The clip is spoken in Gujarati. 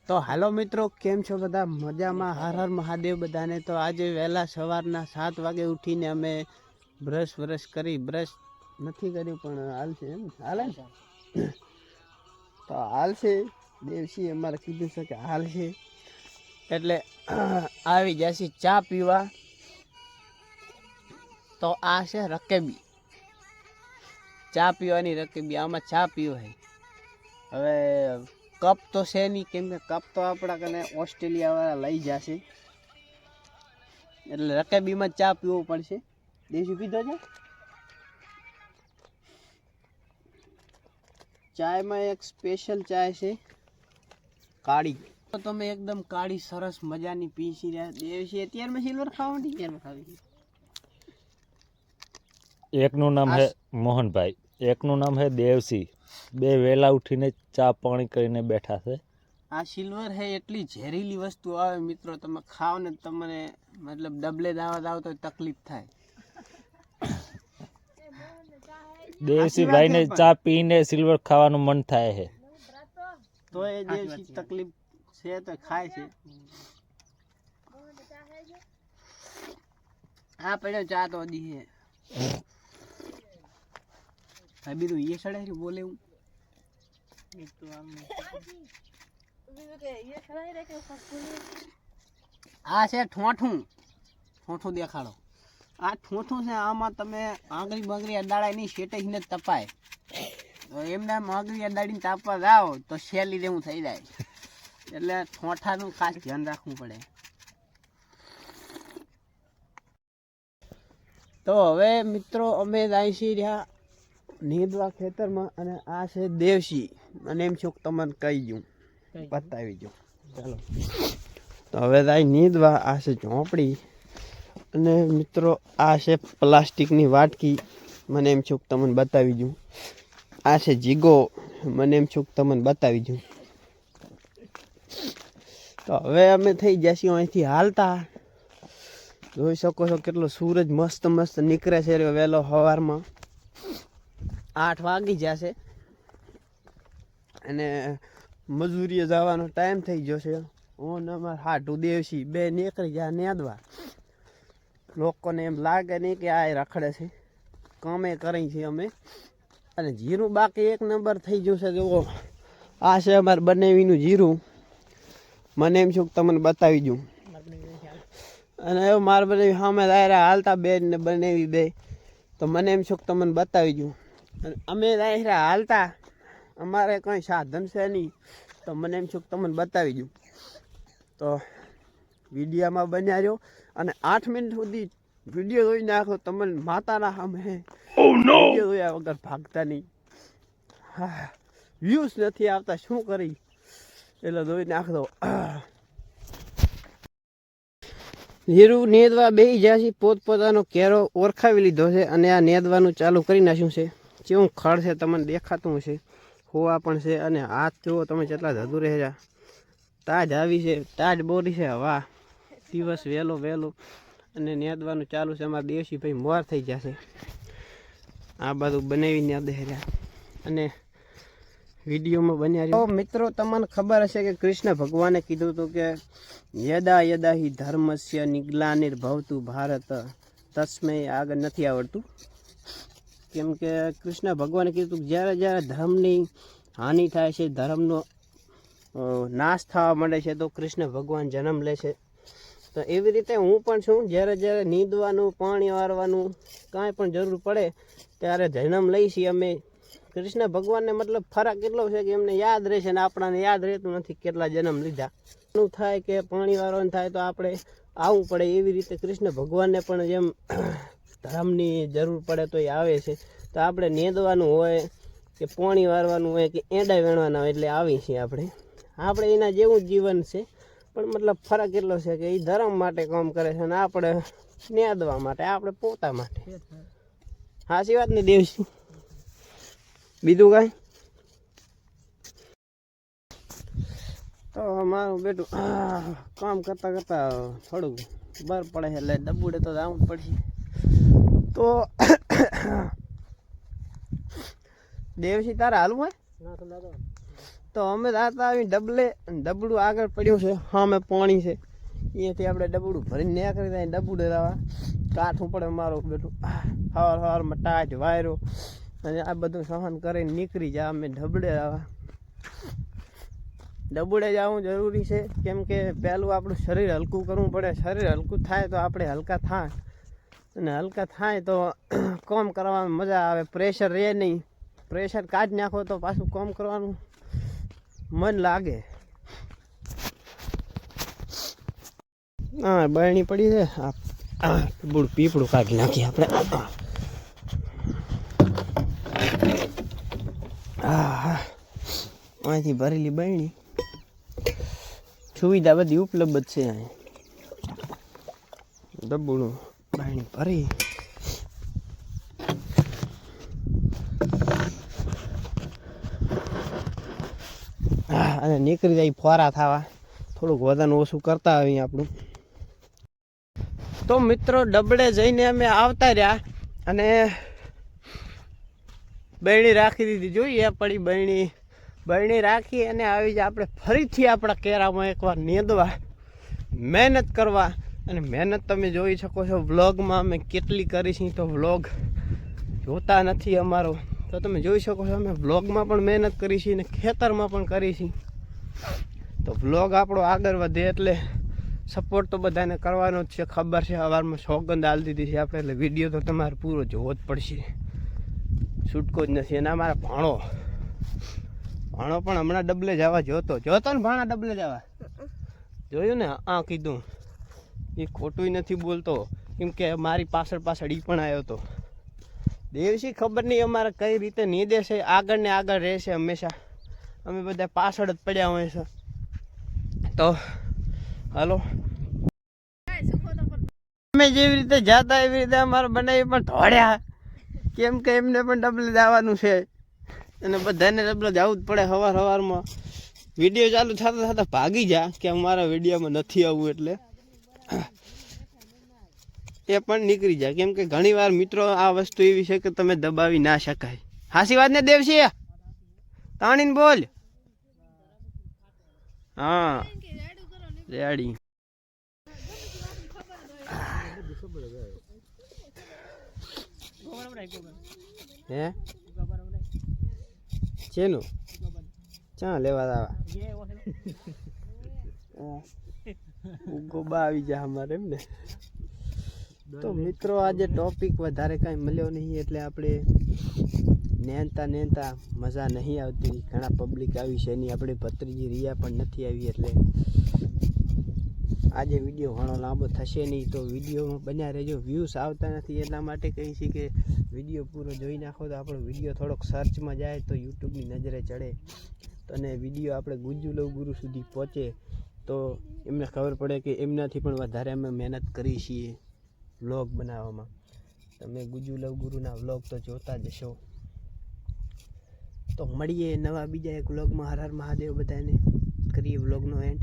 તો હાલો મિત્રો, કેમ છો બધા? મજામાં? હર હર મહાદેવ બધાને। તો આજે વહેલા સવારના 7 વાગે ઉઠીને અમે બ્રશ કરી, બ્રશ નથી કર્યું પણ હાલશે એમ હાલે તો હાલશે। દેવસી અમારે કીધું છે કે હાલશે એટલે આવી જશે ચા પીવા। તો આ છે રકેબી, ચા પીવાની રકેબી। આમાં ચા પીવાય। હવે કપ તો છે નહીં, કેમ કે કપ તો આપણા કને ઓસ્ટ્રેલિયા વાળા લઈ જશે, એટલે રકેબીમાં ચા પીવો પડશે। દેશી પીધો છે? ચાયમાં એક સ્પેશિયલ ચાય છે કાળી, તો તમે એકદમ કાળી સરસ મજાની પીસી રહ્યા। દેશી અત્યારમાં સિલ્વર ખાવાની ક્યારમાં ખાવી? એકનું નામ હે મોહનભાઈ, એકનું નામ હે દેવસી। બે વેલા ઉઠીને ચા પાણી કરીને બેઠા છે। આ સિલ્વર હે એટલી ઝેરીલી વસ્તુ આવે મિત્રો, તમે ખાઓ ને તમને મતલબ ડબલે દાવત આવો તો તકલીફ થાય। દેવસી ભાઈને ચા પીને સિલ્વર ખાવાનું મન થાય છે, તો એ દેવસી તકલીફ છે તો ખાય છે। આ પડ્યો ચા તો દી હે બીજું એ સડે બોલે હું આ છે ઠોઠું દેખાડો। આ ઠોઠું છે, આમાં તમે આંગળી બગડી અડાડાય નહીં, શેટે ને તપાય તો એમને આંગળી અડાડીને તાપવા જાઓ તો શેલી જેવું થઈ જાય, એટલે ઠોઠાનું ખાસ ધ્યાન રાખવું પડે। તો હવે મિત્રો અમે જાય રહ્યા નીંદવા ખેતરમાં, અને આ છે દેવસી, અને એમ છું તમને કહી દઉં, બતાવી દઉં। ચાલો તો હવે જાય નીંદવા। આ છે ઝોંપડી, અને મિત્રો આ છે પ્લાસ્ટિકની વાટકી, મને એમ છું તમને બતાવી દઉં। આ છે જીગો, મને એમ છું તમને બતાવી દઉં। તો હવે અમે થઈ જઈશું અહીંથી હાલતા। જોઈ શકો છો કેટલો સૂરજ મસ્ત નીકળે છે વહેલો સવારમાં। 8 વાગી જશે અને મજૂરીએ જવાનો ટાઈમ થઈ જશે। હું અમારે હાટું દેવસી બે નીકળી જાય નેદવા। લોકોને એમ લાગે નહીં કે આ રખડે છે, કામે કરી છે અમે। અને જીરું બાકી 1 નંબર થઈ ગયું છે। જુઓ આ છે અમારે બનાવીનું જીરું, મને એમ છું તમને બતાવી દઉં। અને એવું મારે બનાવી સામે દાયરા હાલતા બેન ને બનાવી બે, તો મને એમ છું તમને બતાવી દઉં। અમે દાયરા હાલતા, અમારે કંઈ સાધન છે નહીં, તો મને એમ છું તમને બતાવી દઉં। તો વિડીયોમાં બન્યા રહ્યો, અને 8 મિનિટ સુધી વિડીયો જોઈ નાખો, તમને માતાના સામે વિડીયો જોયા વગર ભાગતા નહીં। હા, વ્યૂઝ નથી આવતા, શું કરી, એટલે જોઈ નાખો। જીરું નેદવા બેસી જશે, પોતપોતાનો કેરો ઓળખાવી લીધો છે, અને આ નેદવાનું ચાલુ કરી નાખ્યું છે। કેવું ખડ છે તમને દેખાતું હશે, હોવા પણ છે, અને હાથ જુઓ તમે કેટલા ધધુ રહ્યા। તાજ આવી છે, તાજ બોરી છે હવા, દિવસ વહેલો, અને નેદવાનું ચાલુ છે। અમારા દેશી ભાઈ મોર થઈ જશે, આ બધું બનાવી નેદે રહ્યા, અને વિડીયોમાં બન્યા રહ્યો। તો મિત્રો તમને ખબર હશે કે કૃષ્ણ ભગવાને કીધું હતું કે યદા હિ ધર્મસ્ય નિગ્લાનિર્ભવતું ભારત, તસ્મૈ આગળ નથી આવડતું, કેમ કે કૃષ્ણ ભગવાને કીધું કે જ્યારે ધર્મની હાનિ થાય છે, ધર્મનો નાશ થવા માંડે છે, તો કૃષ્ણ ભગવાન જન્મ લે છે। તો એવી રીતે હું પણ છું, જ્યારે નીંદવાનું, પાણી વારવાનું કાંઈ પણ જરૂર પડે ત્યારે જન્મ લઈ છીએ અમે। કૃષ્ણ ભગવાનને મતલબ ફરક એટલો છે કે એમને યાદ રહેશે ને આપણાને યાદ રહેતું નથી કેટલા જન્મ લીધા। શું થાય કે પાણી વારવાનું થાય તો આપણે આવવું પડે, એવી રીતે કૃષ્ણ ભગવાનને પણ જેમ ધર્મની જરૂર પડે તો એ આવે છે। તો આપણે નેદવાનું હોય કે પાણી વારવાનું હોય કે એંડા વેણવાના હોય એટલે આવી છીએ આપણે એના જેવું જ જીવન છે, પણ મતલબ ફરક એટલો છે કે એ ધર્મ માટે કામ કરે છે, અને આપણે નેદવા માટે, આપણે પોતા માટે। સાચી વાત ને દેવસી? બીજું કાંઈ? તો મારું બેટું કામ કરતા થોડુંક બર પડે છે, એટલે ડબુડે તો જવું પડશે। તો દેવસી તારે હાલવું હોય તો તો અમે રાતા આવી ડબલે ડબલું આગળ પડ્યું છે. હા મેં પાણી છે અહીંયાથી આપણે ડબલું ભરીને નીકળી જાય. ડબલું ડરાવા કાઠું પડે મારું બેઠું સવારમાં ટાચ વાયરો અને આ બધું સહન કરીને નીકળી જાય. અમે ડબડે આવા ડબુડે જવું જરૂરી છે કેમ કે પહેલું આપણું શરીર હલકું કરવું પડે. શરીર હલકું થાય તો આપણે હલકા થાય અને હલકા થાય તો કામ કરવાની મજા આવે. પ્રેશર રહે નહીં. પ્રેશર કાઢી નાખો તો પાછું કામ કરવાનું મન લાગે. હા બરણી પડી છે. બુડ પીપળું કાઢી નાખીએ આપણે. હા અહીંથી ભરેલી બરણી સુવિધા બધી ઉપલબ્ધ છે. અહીં ડબ્બુનું બરણી ભરી અને નીકળી જાય ફોરા થવા. થોડુંક વજન ઓછું કરતા આવીએ આપણું. તો મિત્રો ડબડે જઈને અમે આવતા રહ્યા અને બરણી રાખી દીધી. જોઈએ પડી બરણી રાખી અને આવી જ આપણે ફરીથી આપણા કેરામાં એકવાર નીંદવા મહેનત કરવા. અને મહેનત તમે જોઈ શકો છો વ્લોગમાં અમે કેટલી કરી છે. તો વ્લોગ જોતા નથી અમારો તો તમે જોઈ શકો છો અમે વ્લોગમાં પણ મહેનત કરી છે અને ખેતરમાં પણ કરી છે. તો વ્લોગ આપણો આગળ વધે એટલે સપોર્ટ તો બધાને કરવાનો જ છે. ખબર છે સવારમાં સોગંદ આલી દીધી છે આપણે એટલે વિડીયો તો તમારે પૂરો જોવો જ પડશે. છૂટકો જ નથી. અને અમારા ભાણો પણ હમણાં ડબલે જવા જોતો ને ભાણા ડબલે જવા જોયું ને. આ કીધું એ ખોટું નથી બોલતો કેમ કે મારી પાછળ ઈ પણ આવ્યો હતો. દેવસી ખબર નહીં અમારે કઈ રીતે નીંદે છે. આગળ ને આગળ રહેશે હંમેશા. અમે બધા પાછળ જ પડ્યા હોય છે. તો હાલો અમે જેવી રીતે જાતા એવી રીતે અમારે બનાવી પણ ધોડ્યા કેમ કે એમને પણ ડબલે જવાનું છે અને બધાને ડબલે જવું જ પડે. સવારમાં વિડીયો ચાલુ થતા થતા ભાગી જા કે અમારા વિડીયોમાં નથી આવવું એટલે એ પણ નીકળી જાય. કેમ કે ઘણી વાર મિત્રો આ વસ્તુ એવી છે કે તમે દબાવી ના શકાય. હાસી વાત ને દેવસી તાણીને બોલ. હા રેડી. હે છેનું ચા લેવા આવા ગોબા આવી જાય અમારે એમ ને. તો મિત્રો આજે ટોપિક વધારે કાંઈ મળ્યો નહીં એટલે આપણે નેનતા મજા નહીં આવતી. ઘણા પબ્લિક આવી છે એની આપણે ભત્રીજી રિયા પણ નથી આવી એટલે આજે વિડીયો ઘણો લાંબો થશે નહીં. તો વિડીયોમાં બન્યા રહેજો. વ્યૂઝ આવતા નથી એટલા માટે કહી છે કે વિડીયો પૂરો જોઈ નાખો તો આપણો વિડીયો થોડોક સર્ચમાં જાય તો યુટ્યુબની નજરે ચડે અને વિડીયો આપણે ગુજ્જુ લવ ગુરુ સુધી પહોંચે તો એમને ખબર પડે કે એમનાથી પણ વધારે અમે મહેનત કરી છીએ વ્લોગ બનાવવામાં. તમે ગુજ્જુ લવ ગુરુના વ્લોગ તો જોતા જ હશો. તો મળીએ નવા બીજા એક વ્લોગમાં. હર હર મહાદેવ. બધાને કરીએ વ્લોગનો એન્ડ.